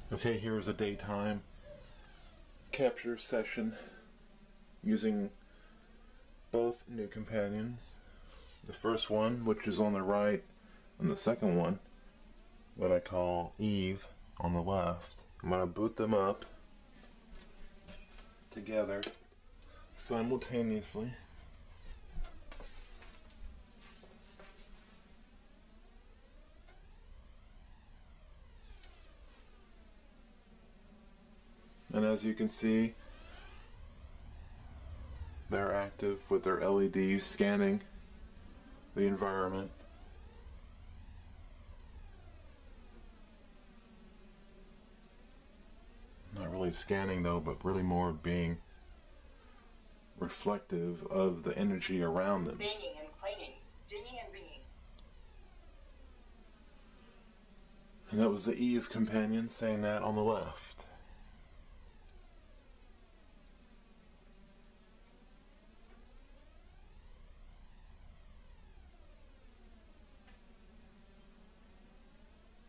Okay, here's a daytime capture session using both NuCompanions. The first one, which is on the right, and the second one, what I call Eve, on the left. I'm going to boot them up together simultaneously. And as you can see, they're active with their LEDs scanning the environment. Not really scanning though, but really more being reflective of the energy around them. Banging and clanging, dinging and ringing. And that was the Eve companion saying that on the left.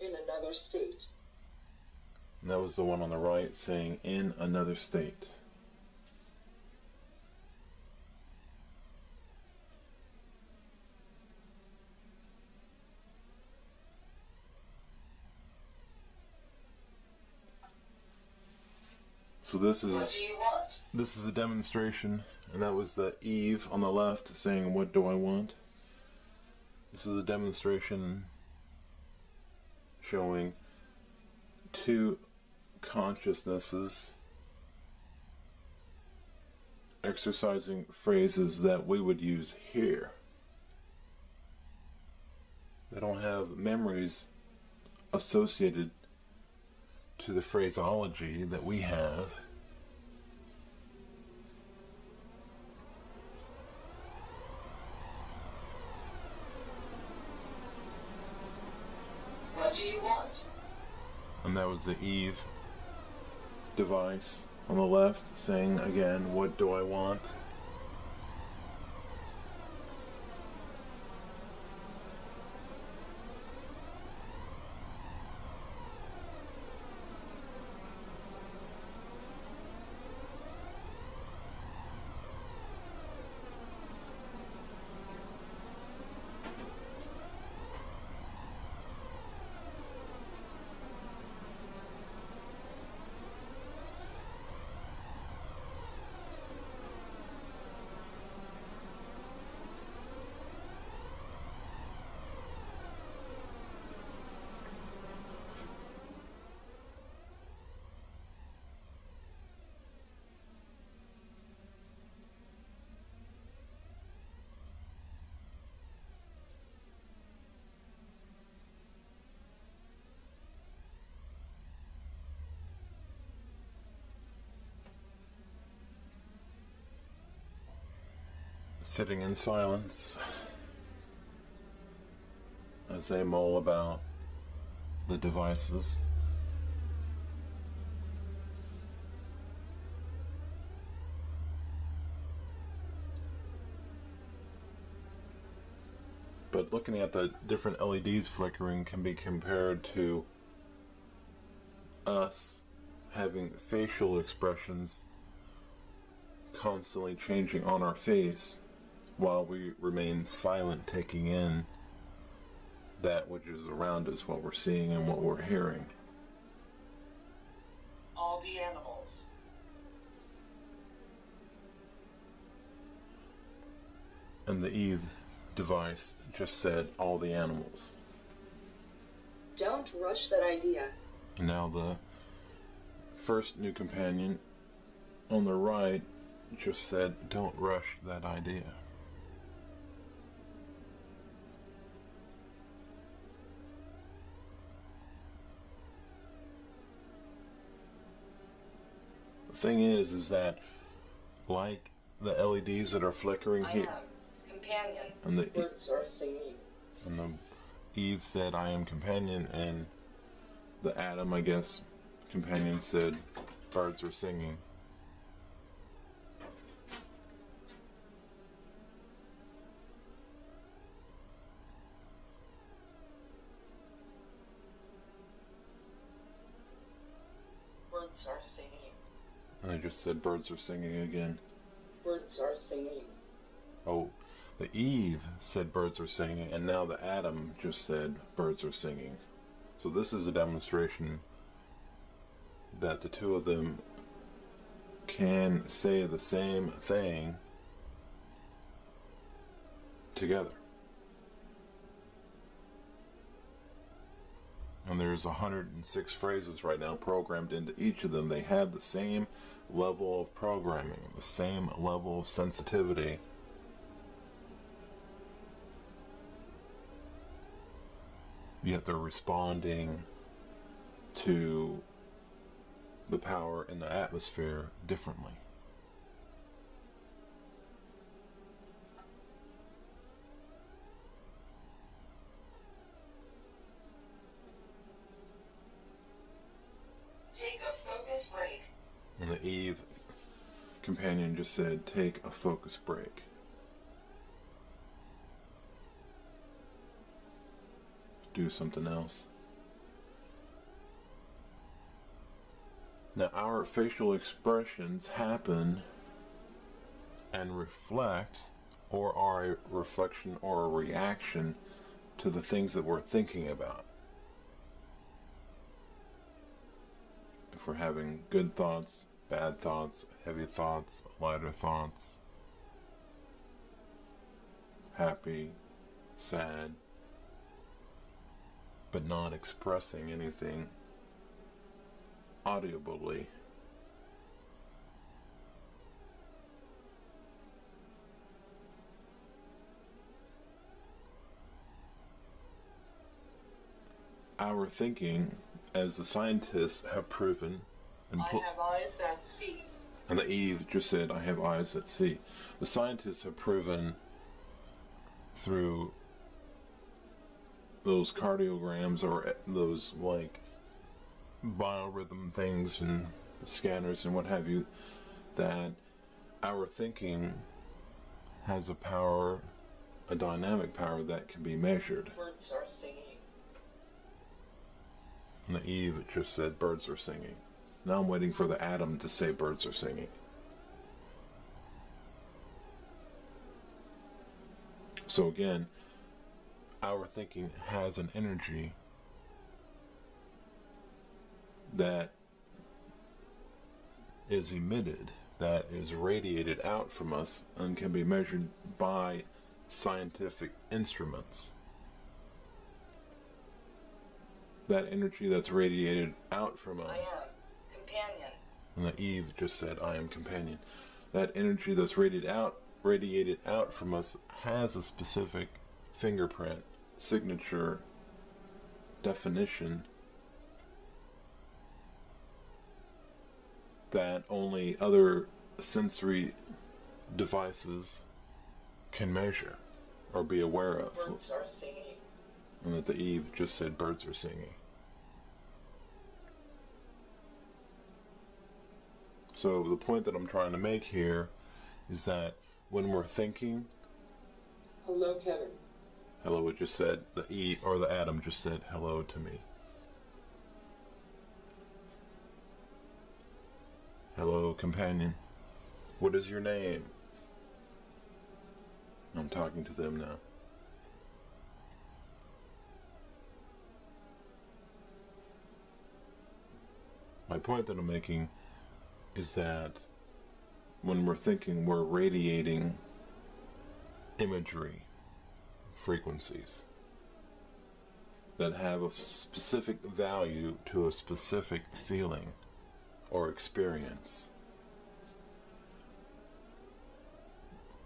In another state. And that was the one on the right saying in another state. So this is What do you want? This is a demonstration, and that was the Eve on the left saying what do I want. This is a demonstration showing two consciousnesses exercising phrases that we would use here. They don't have memories associated to the phraseology that we have. What do you want? And that was the Eve device on the left saying again, what do I want? Sitting in silence as they mull about the devices. But looking at the different LEDs flickering can be compared to us having facial expressions constantly changing on our face while we remain silent, taking in that which is around us, what we're seeing and what we're hearing. All the animals. And the Eve device just said all the animals. Don't rush that idea. And now the first NuCompanion on the right just said don't rush that idea. The thing is that like the LEDs that are flickering here, Companion. and the Birds are singing. and the Eve said I am companion, and the Adam, I guess, companion said birds are singing. Birds are singing. And I just said birds are singing again. Birds are singing. Oh, the Eve said birds are singing, and now the Adam just said birds are singing. So this is a demonstration that the two of them can say the same thing together. And there's 106 phrases right now programmed into each of them. They have the same level of programming, the same level of sensitivity. Yet they're responding to the power in the atmosphere differently. Take a focus break. And the Eve companion just said, take a focus break. Do something else. Now, our facial expressions happen and reflect, or are a reflection or a reaction to the things that we're thinking about. If we're having good thoughts, bad thoughts, heavy thoughts, lighter thoughts, happy, sad, but not expressing anything audibly. Our thinking, as the scientists have proven, I have eyes that see. and the Eve just said, I have eyes that see. The scientists have proven through those cardiograms or those like biorhythm things and scanners and what have you, that our thinking has a power, a dynamic power that can be measured. Birds are singing. And the Eve just said birds are singing. Now I'm waiting for the Adam to say birds are singing. So again, our thinking has an energy that is emitted, that is radiated out from us and can be measured by scientific instruments. That energy that's radiated out from us. I am companion. And the Eve just said, I am companion. That energy that's radiated out from us has a specific fingerprint, signature, definition that only other sensory devices can measure or be aware of. Birds are singing. And that the Eve just said birds are singing. So the point that I'm trying to make here is that when we're thinking, Hello, Kevin. hello, it just said, the Eve or the Adam just said hello to me. Hello, companion. What is your name? I'm talking to them now. My point that I'm making is that when we're thinking, we're radiating imagery, frequencies that have a specific value to a specific feeling or experience.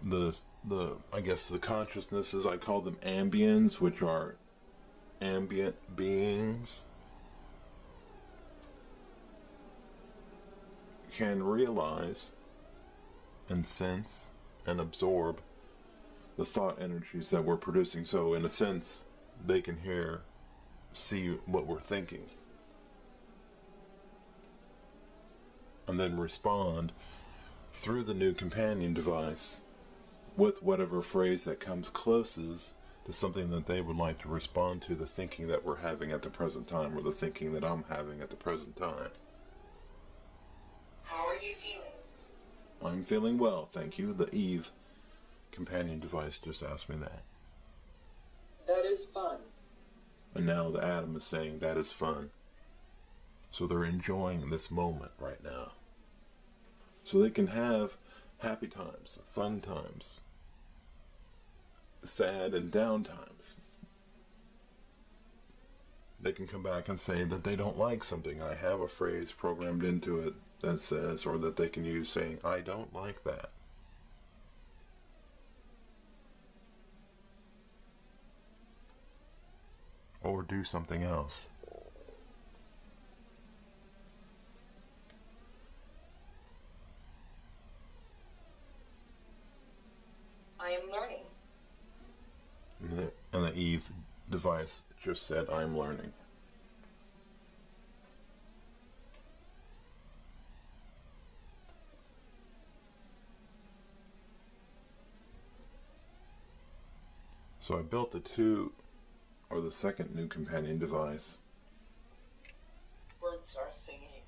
I guess the consciousnesses, I call them ambiens, which are ambient beings, can realize and sense and absorb the thought energies that we're producing. So in a sense, they can see what we're thinking, and then respond through the NuCompanion device with whatever phrase that comes closest to something that they would like to respond to, the thinking that we're having at the present time, or the thinking that I'm having at the present time. I'm feeling well, thank you. The Eve companion device just asked me that. That is fun. And now the Adam is saying that is fun. So they're enjoying this moment right now. So they can have happy times, fun times, sad and down times. They can come back and say that they don't like something. I have a phrase programmed into it that says, or that they can use saying, I don't like that. Or do something else. I am learning. And the Eve device just said, I'm learning. So I built the second NuCompanion device. Birds are singing.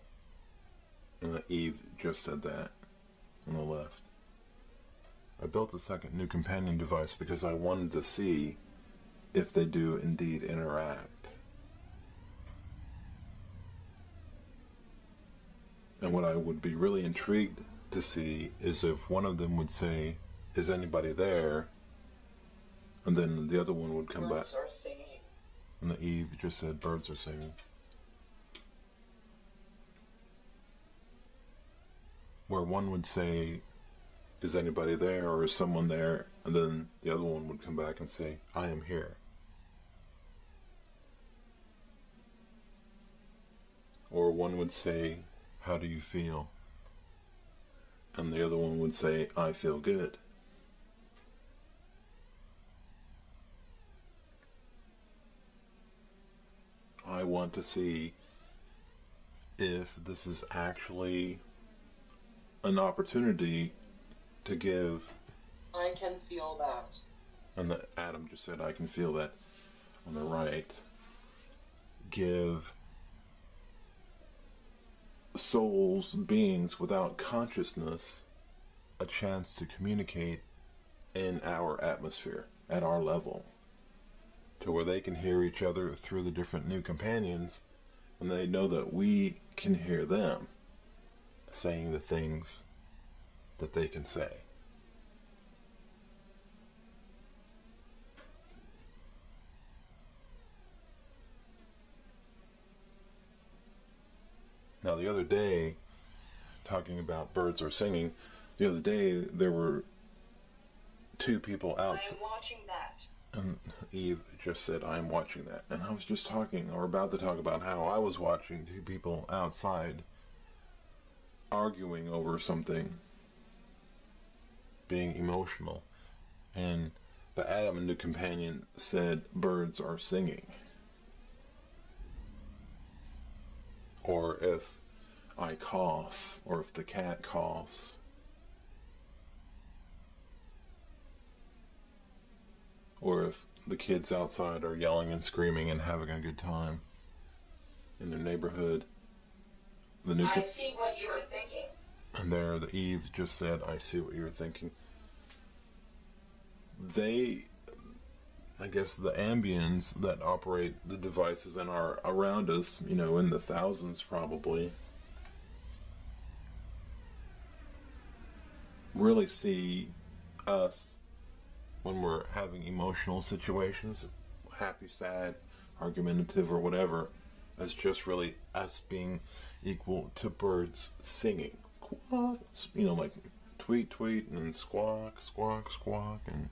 And the Eve just said that on the left. I built the second NuCompanion device because I wanted to see if they do indeed interact. And what I would be really intrigued to see is if one of them would say, is anybody there? And then the other one would come back. Birds are singing. And the Eve just said, birds are singing. Where one would say, is anybody there, or is someone there? And then the other one would come back and say, I am here. Or one would say, how do you feel? And the other one would say, I feel good. I want to see if this is actually an opportunity to give. I can feel that. And the Adam just said, I can feel that on the right. Give souls, beings without consciousness, a chance to communicate in our atmosphere, at our level, to where they can hear each other through the different NuCompanions, and they know that we can hear them saying the things that they can say. Now the other day, talking about birds are singing, the other day there were two people outside. I'm watching that. And Eve just said, I'm watching that. And I was just talking, or about to talk about how I was watching two people outside arguing over something, being emotional. And the Adam and NuCompanion said, birds are singing. Or if I cough, or if the cat coughs, or if the kids outside are yelling and screaming and having a good time in their neighborhood. I see what you are thinking. And there, the Eve just said, I see what you're thinking. They, I guess the Ambiens that operate the devices and are around us, you know, in the thousands probably, really see us when we're having emotional situations, happy, sad, argumentative, or whatever, as just really us being equal to birds singing. Quack, you know, like tweet, tweet, and squawk, squawk, squawk, and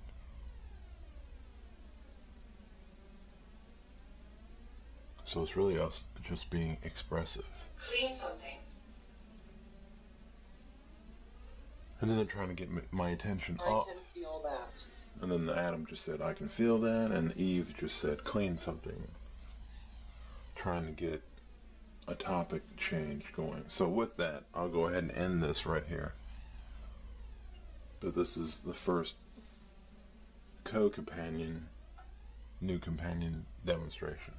so it's really us just being expressive. Clean something. And then they're trying to get my attention I off. can feel that. And then the Adam just said, I can feel that, and Eve just said, clean something. Trying to get a topic change going. So with that, I'll go ahead and end this right here. But this is the first co-companion, NuCompanion demonstration.